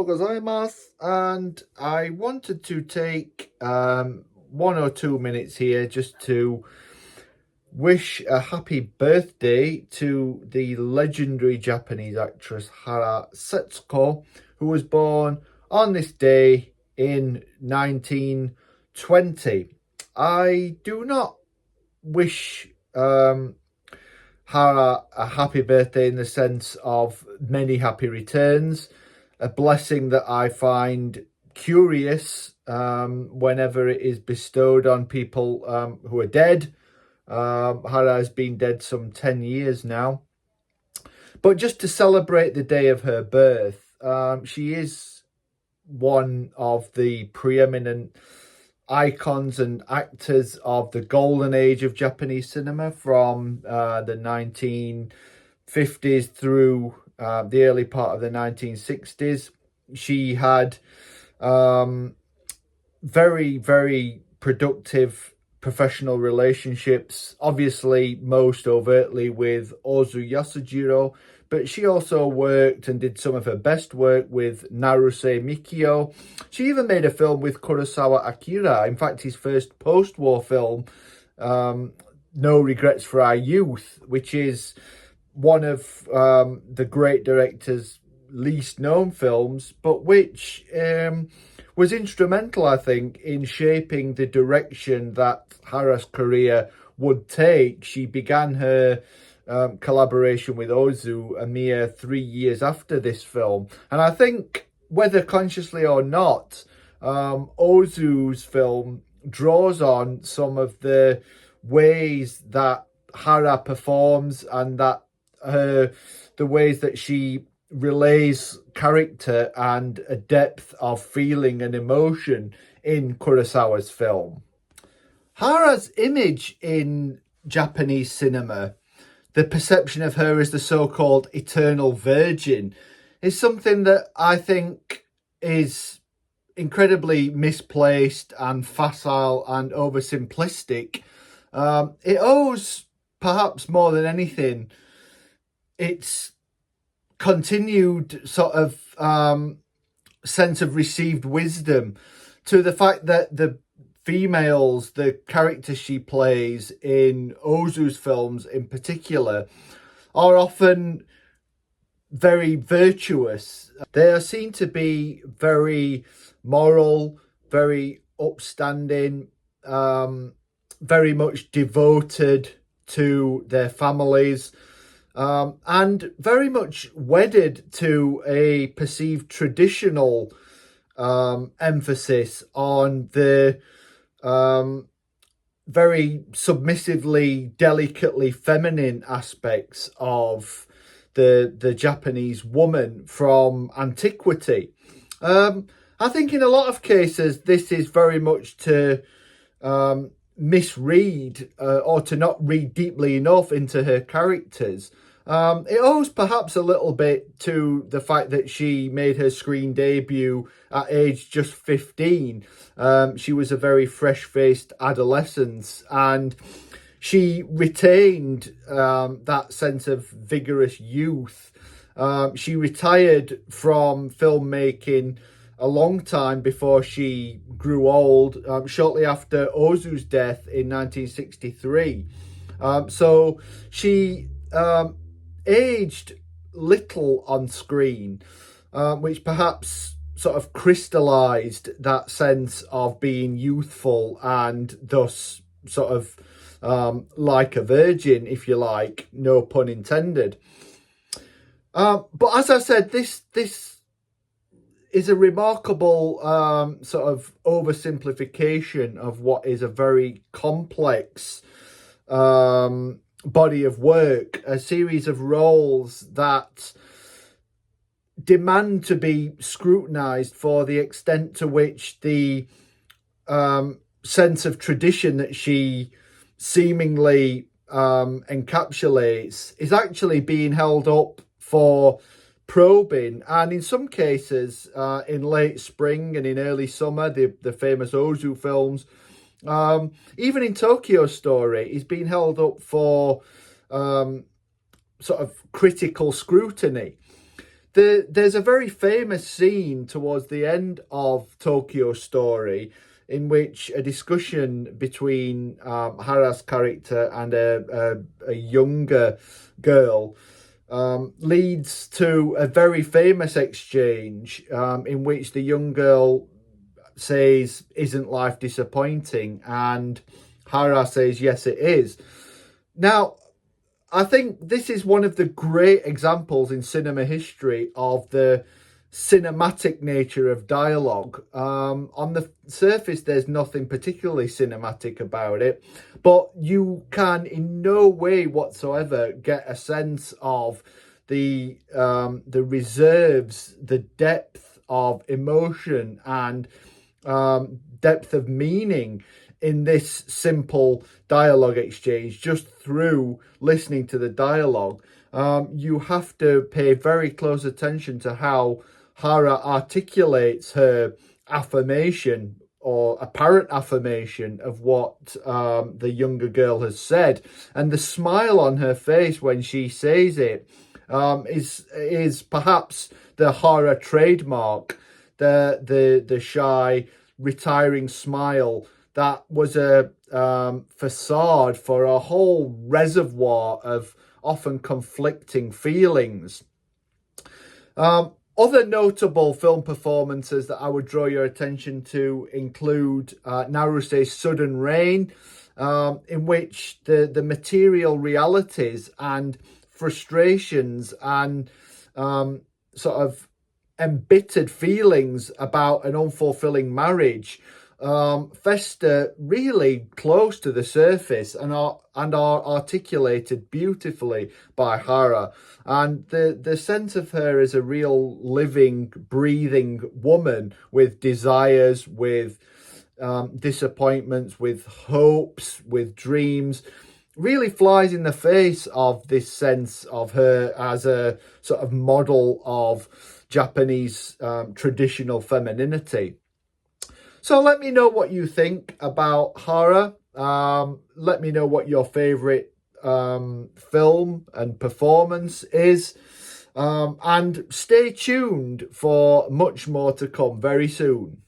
gozaimasu, and I wanted to take 1 or 2 minutes here just to wish a happy birthday to the legendary Japanese actress Hara Setsuko, who was born on this day in 1920. I do not wish Hara a happy birthday in the sense of many happy returns, a blessing that I find curious whenever it is bestowed on people who are dead. Hara has been dead some 10 years now. But just to celebrate the day of her birth, she is one of the preeminent icons and actors of the golden age of Japanese cinema from the 1950s through the early part of the 1960s. She had very, very productive professional relationships, obviously most overtly with Ozu Yasujiro, but she also worked and did some of her best work with Naruse Mikio. She even made a film with Kurosawa Akira, in fact his first post-war film, No Regrets for Our Youth, which is one of the great director's least known films, but which was instrumental, I think, in shaping the direction that Hara's career would take. She began her collaboration with Ozu a mere 3 years after this film. And I think, whether consciously or not, Ozu's film draws on some of the ways that Hara performs and that the ways that she relays character and a depth of feeling and emotion in Kurosawa's film. Hara's image in Japanese cinema, the perception of her as the so-called eternal virgin, is something that I think is incredibly misplaced and facile and oversimplistic. It owes, perhaps more than anything, its continued sort of sense of received wisdom to the fact that the females, the characters she plays in Ozu's films in particular, are often very virtuous. They are seen to be very moral, very upstanding, very much devoted to their families, and very much wedded to a perceived traditional emphasis on the very submissively, delicately feminine aspects of the Japanese woman from antiquity. I think in a lot of cases this is very much to misread or to not read deeply enough into her characters. It owes perhaps a little bit to the fact that she made her screen debut at age just 15. She was a very fresh-faced adolescent, and she retained that sense of vigorous youth. She retired from filmmaking a long time before she grew old, shortly after Ozu's death in 1963. So she aged little on screen, which perhaps sort of crystallized that sense of being youthful and thus sort of like a virgin, if you like, no pun intended. But as I said, this is a remarkable sort of oversimplification of what is a very complex body of work, a series of roles that demand to be scrutinized for the extent to which the sense of tradition that she seemingly encapsulates is actually being held up for probing. And in some cases, in late spring and in early summer, the famous Ozu films, even in Tokyo Story, is being held up for sort of critical scrutiny. There's a very famous scene towards the end of Tokyo Story in which a discussion between Hara's character and a younger girl leads to a very famous exchange in which the young girl says, "Isn't life disappointing?" And Hara says, "Yes, it is." Now, I think this is one of the great examples in cinema history of the cinematic nature of dialogue. On the surface, there's nothing particularly cinematic about it, but you can in no way whatsoever get a sense of the reserves, the depth of emotion, and depth of meaning in this simple dialogue exchange just through listening to the dialogue. You have to pay very close attention to how Hara articulates her affirmation or apparent affirmation of what the younger girl has said, and the smile on her face when she says it is perhaps the Hara trademark, the shy, retiring smile that was a facade for a whole reservoir of often conflicting feelings. Other notable film performances that I would draw your attention to include Naruse's Sudden Rain, in which the material realities and frustrations and sort of embittered feelings about an unfulfilling marriage fester really close to the surface and are articulated beautifully by Hara. And the sense of her as a real living, breathing woman with desires, with disappointments, with hopes, with dreams, really flies in the face of this sense of her as a sort of model of Japanese traditional femininity. So let me know what you think about Hara. Let me know what your favourite film and performance is. And stay tuned for much more to come very soon.